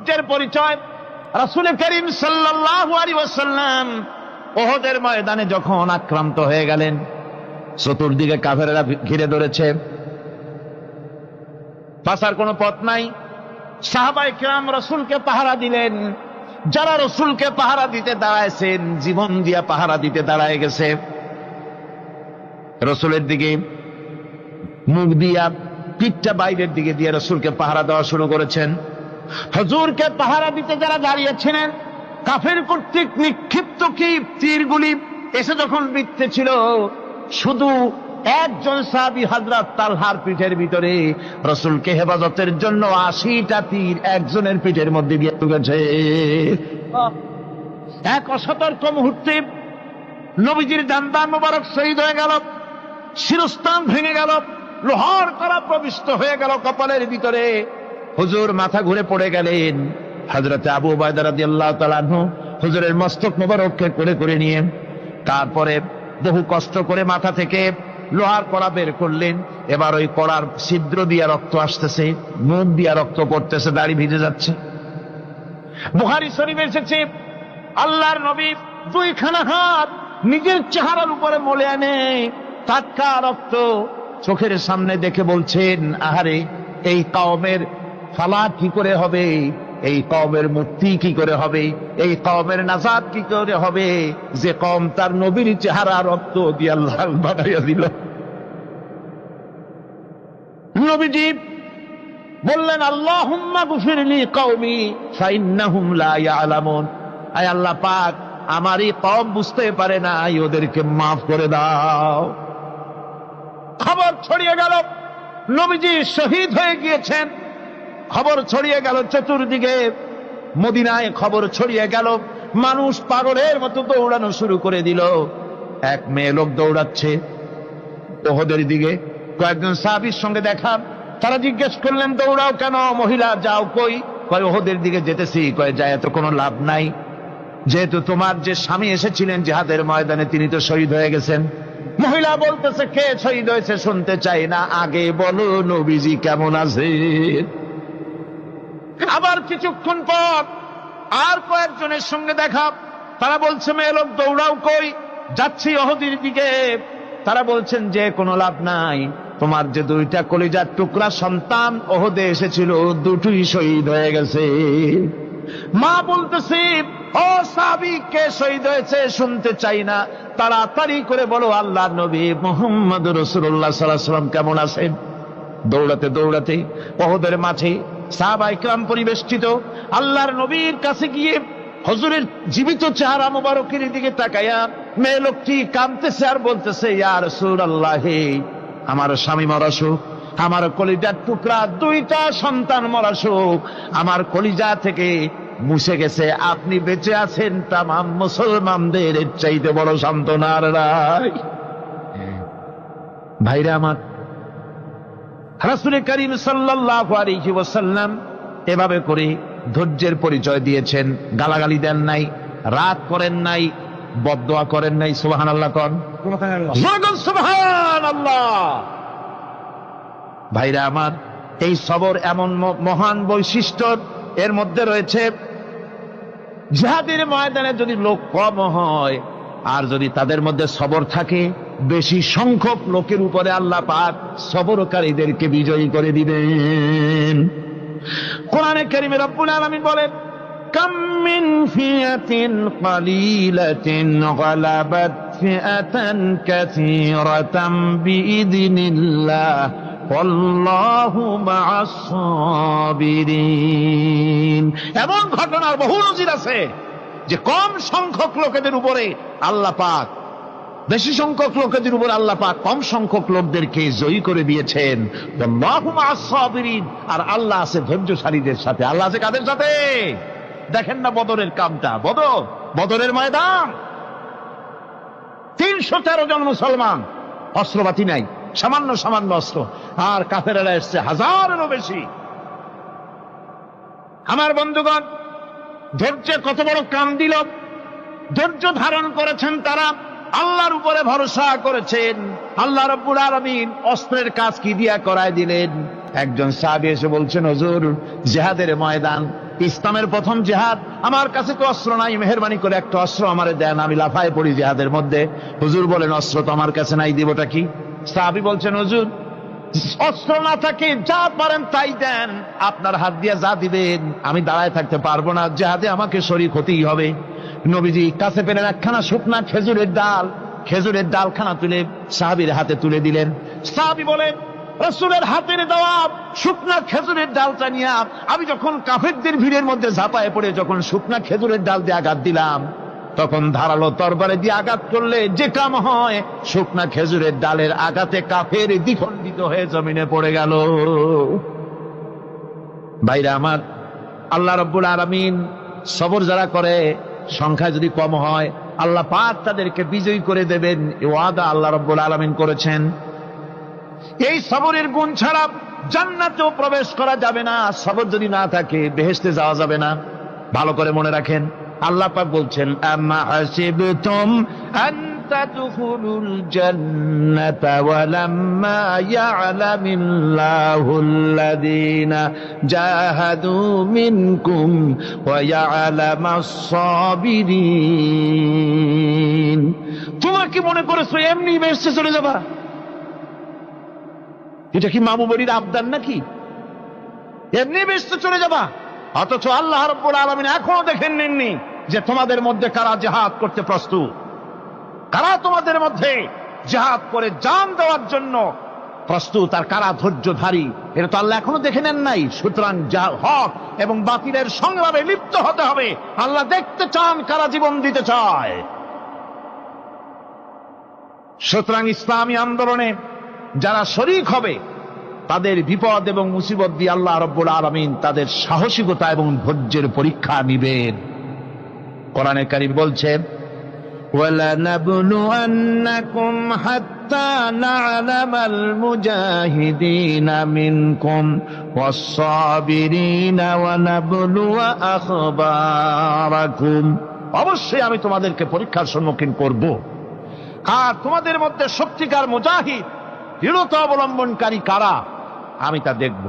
ধৈর্যের পরিচয়। রাসূল করিম সাল্লাল্লাহু আলাইহি ওয়াসাল্লাম উহুদের ময়দানে যখন আক্রান্ত হয়ে গেলেন, চতুর্দিকে কাফেররা ঘিরে ধরেছে, বাঁচার কোনো পথ নাই। সাহাবায়ে কেরাম রাসূলকে পাহারা দিলেন। যারা রাসূলকে পাহারা দিতে দাঁড়াইছেন, জীবন দিয়া পাহারা দিতে দাঁড়ায় গেছে। রাসূলের দিকে মুখ দিয়া, পিঠটা বাইরের দিকে দিয়ে রাসূলকে পাহারা দেওয়া শুরু করেছেন। হুজুরকে পাহারা দিতে যারা দাঁড়িয়েছিলেন, কাফের কর্তৃক নিক্ষিপ্ত কি তীরগুলি এসে যখন বিঁধতেছিল, শুধু একজন সাহাবী হযরত তালহার পিঠের ভিতরে রাসূলকে হেফাজতের জন্য 80টা তীর একজনের পিঠের মধ্যে দিয়ে ঢুকেছে। এক অসতর্ক মুহূর্তে নবীজির জানদান মোবারক শহীদ হয়ে গেল, শিরস্ত্রাণ ভেঙে গেল, লোহার কড়া প্রবিষ্ট হয়ে গেল কপালের ভিতরে। হুজুর মাথা ঘুরে পড়ে গেলেন। হযরত আবু উবাইদা রাদিয়াল্লাহু তাআলা আনহু হুজুরের মস্তক মোবারককে করে করে নিয়ে, তারপরে বহু কষ্ট করে মাথা থেকে লোহার কড়া বের করলেন। এবার ওই কড়ার ছিদ্র দিয়া রক্ত আসতেছে, মুখ দিয়া রক্ত পড়তেছে, দাড়ি ভিজে যাচ্ছে। বুখারী শরীফে এসেছে, আল্লাহর নবী দুইখানা হাত নিজের চেহারার উপরে মলে আনে টাটকা রক্ত চোখের সামনে দেখে বলছেন, আহারে, এই কওমের ফালাক কি করে হবে, এই কওমের মুক্তি কি করে হবে, এই কওমের নাজাত কি করে হবে, যে কওম তার নবীর চেহারা রক্ত দিয়ে লাল বানাইয়া দিল। নবীজি বললেন, আল্লাহুম্মা গফিরলি কওমি ফাইন্নাহুম লা ইয়ালামুন। আয় আল্লাহ পাক, আমার এই কওম বুঝতে পারে না, ওদেরকে মাফ করে দাও। খবর ছড়িয়ে গেল নবীজি শহীদ হয়ে গিয়েছেন। খবর ছড়িয়ে গেল চতুর্দিকে, মদিনায় খবর ছড়িয়ে গেল। মানুষ পাগলের মতো দৌড়ানো শুরু করে দিল। এক মেয়ে লোক দৌড়াচ্ছে উহুদের দিকে, কয়েকজন সাহাবীর সঙ্গে দেখা। তারা জিজ্ঞেস করলেন, দৌড়াও কেন মহিলা, যাও কই? কয় উহুদের দিকে যেতেছি। কয় যায় তো কোনো লাভ নাই, যেহেতু তোমার যে স্বামী এসেছিলেন জিহাদের ময়দানে, তিনি তো শহীদ হয়ে গেছেন। মহিলা বলতেছে, কে শহীদ হয়েছে শুনতে চাই না, আগে বলো নবীজি কেমন আছে। আবার কিছুক্ষণ পর আর কয়েকজনের সঙ্গে দেখা। তারা বলছে, মেয়ে লোক দৌড়াও কই? যাচ্ছি উহুদের দিকে। তারা বলছেন, যে কোনো লাভ নাই, তোমার যে দুইটা কলিজার টুকরা সন্তান উহুদে এসেছিল, দুটোই শহীদ হয়ে গেছে। মা বলতেছে, ও সাহাবী, কে শহীদ হয়েছে শুনতে চাই না, তাড়াতাড়ি করে বলো আল্লাহর নবী মুহাম্মদুর রাসূলুল্লাহ সাল্লাল্লাহু আলাইহি ওয়াসাল্লাম কেমন আছেন। দৌড়াতে দৌড়াতে উহুদের মাঠে সাহাবায়ে কেরাম পরিবেষ্টিত। আল্লাহর নবীর কাছে গিয়ে হুজুরের জীবিত চেহারা মোবারকের দিকে তাকায়া মেয়ে লোকটি কাঁদতেছে আর বলতেছে, ইয়া রাসূলুল্লাহ, আমার স্বামী মরা শোক, আমার কলিজার টুকরা দুইটা সন্তান মরা শোক আমার কলিজা থেকে মুছে গেছে, আপনি বেঁচে আছেন, তামাম মুসলমানদের চাইতে বড় সান্ত্বনা আর নাই। ভাইরা আমার, রাসূল করিম সাল্লাল্লাহু আলাইহি ওয়াসাল্লাম এভাবে করে ধৈর্যের পরিচয় দিয়েছেন। গালাগালি দেন নাই, রাগ করেন নাই, বদদোয়া করেন নাই। সুবহানাল্লাহ কোন, সুবহানাল্লাহ। ভাইরা আমার, এই সবর এমন মহান বৈশিষ্ট্য, এর মধ্যে রয়েছে জিহাদের ময়দানে যদি লোক কম হয় আর যদি তাদের মধ্যে সবর থাকে, বেশি সংখ্যক লোকের উপরে আল্লাহ পাক সবরকারীদেরকে বিজয়ী করে দিবেন। কোরআনে কারীমে রব্বুল আলামিন বলেন, কাম মিন ফিয়াতিন কালিলাতিন গালাবাত ফিআতান কাসীরাতাম বিইذনিল্লাহ আল্লাহু মা'আস সাবিরিন। এমন ঘটনার বহু নজির আছে যে কম সংখ্যক লোকেদের উপরে আল্লাহ পাক, বেশি সংখ্যক লোকেদের উপর আল্লাহ পাক কম সংখ্যক লোকদেরকে জয়ী করে দিয়েছেন। আল্লাহু মা'আস সাবিরিন, আর আল্লাহ আছে ধৈর্যশালীদের সাথে। আল্লাহ আছে কাদের সাথে? দেখেন না বদরের কামটা, বদরের ময়দান, 313 জন মুসলমান, অস্ত্রপাতি নাই, সামান্য সামান্য অস্ত্র, আর কাফেরেরা এসছে হাজারেরও বেশি। আমার বন্ধুগণ, ধৈর্য কত বড় কাম দিল, ধৈর্য ধারণ করেছেন তারা, আল্লাহর উপরে ভরসা করেছেন। আল্লাহ রাব্বুল আলামিন অস্ত্রের কাজ কি দিয়া করায় দিলেন। একজন সাহাবী এসে বলছেন, হুজুর, জিহাদের ময়দান ইসলামের প্রথম জিহাদ। আমার কাছে তো অস্ত্র নাই, মেহেরবানি করে একটা অস্ত্র আমারে দেন, আমি লাফায় পড়ি জিহাদের মধ্যে। হুজুর বলেন অস্ত্র তো আমার কাছে নাই, দিবটা কি? সাহাবী বলছেন হুজুর অস্ত্র না থাকে যা পারেন তাই দেন, আপনার হাত দিয়ে যা দিবেন আমি দাঁড়ায় থাকতে পারবো না, জিহাদে আমাকে শরীক হতেই হবে। নবীজি কাছে পেলেন একখানা শুকনা খেজুরের ডালখানা তুলে সাহাবীর হাতে তুলে দিলেন। সাহাবী বলেন রাসূলের হাতের দেওয়া শুকনা খেজুরের ডালটা নিয়ে আমি যখন কাফেরদের ভিড়ের মধ্যে ঝাঁপায় পড়ে যখন শুকনা খেজুরের ডাল দিয়ে আঘাত দিলাম, তখন ধারালো তরবারে দিয়ে আঘাত করলে যে কাম হয়, শুকনা খেজুরের ডালের আঘাতে কাফের দ্বিখণ্ডিত হয়ে জমিনে পড়ে গেল। ভাইরা আমার, আল্লাহ রাব্বুল আলামিন সবর যারা করে সংখ্যা যদি কম হয় আল্লাহ পাক তাদেরকে বিজয়ী করে দেবেন, এই ওয়াদা আল্লাহ রাব্বুল আলামিন করেছেন। এই সবরের গুণ ছাড়া জান্নাতেও প্রবেশ করা যাবে না, সবর যদি না থাকে বেহেশতে যাওয়া যাবে না। ভালো করে মনে রাখেন, আল্লাহ পাক বলছেন আম্মা হাসিবতুম আন তাদখুলুল জান্নাতা ওয়া লাম্মা ইয়া'লামিল্লাহুল্লাযীনা জাহাদু মিনকুম ওয়া ইয়া'লামাস সাবিরিন। তোমরা কি মনে করেছো এমনি বেহেশতে চলে যাবা? এটা কি মামু বাড়ির আবদার নাকি? এমনি বেহেশতে চলে যাবা? অথচ আল্লাহ রাব্বুল আলামিন এখনো দেখেন নেননি যে তোমাদের মধ্যে কারা জিহাদ করতে প্রস্তুত, কারা তোমাদের মধ্যে জিহাদ করে জান দেওয়ার জন্য প্রস্তুত, আর কারা ধৈর্যধারী, এটা তো আল্লাহ এখনো দেখে নেন নাই। সুতরাং হক এবং বাতিলের সংগ্রামে লিপ্ত হতে হবে। আল্লাহ দেখতে চান কারা জীবন দিতে চায়। সুতরাং ইসলামী আন্দোলনে যারা শরীক হবে তাদের বিপদ এবং মুসিবত দিয়ে আল্লাহ রাব্বুল আলামিন তাদের সাহসিকতা এবং ধৈর্যের পরীক্ষা নিবেন। কোরআনে কারীম বলছে ওয়ালানাবলুয়ান্নাকুম হাত্তা না'লামাল মুজাহিদিনা মিনকুম ওয়াস-সাবিরিনা ওয়া নাবলুয়া আখবারাকুম। অবশ্যই আমি তোমাদেরকে পরীক্ষার সম্মুখীন করব, আর তোমাদের মধ্যে সত্যিকার মুজাহিদ দৃঢ়তা অবলম্বনকারী কারা আমি তা দেখব।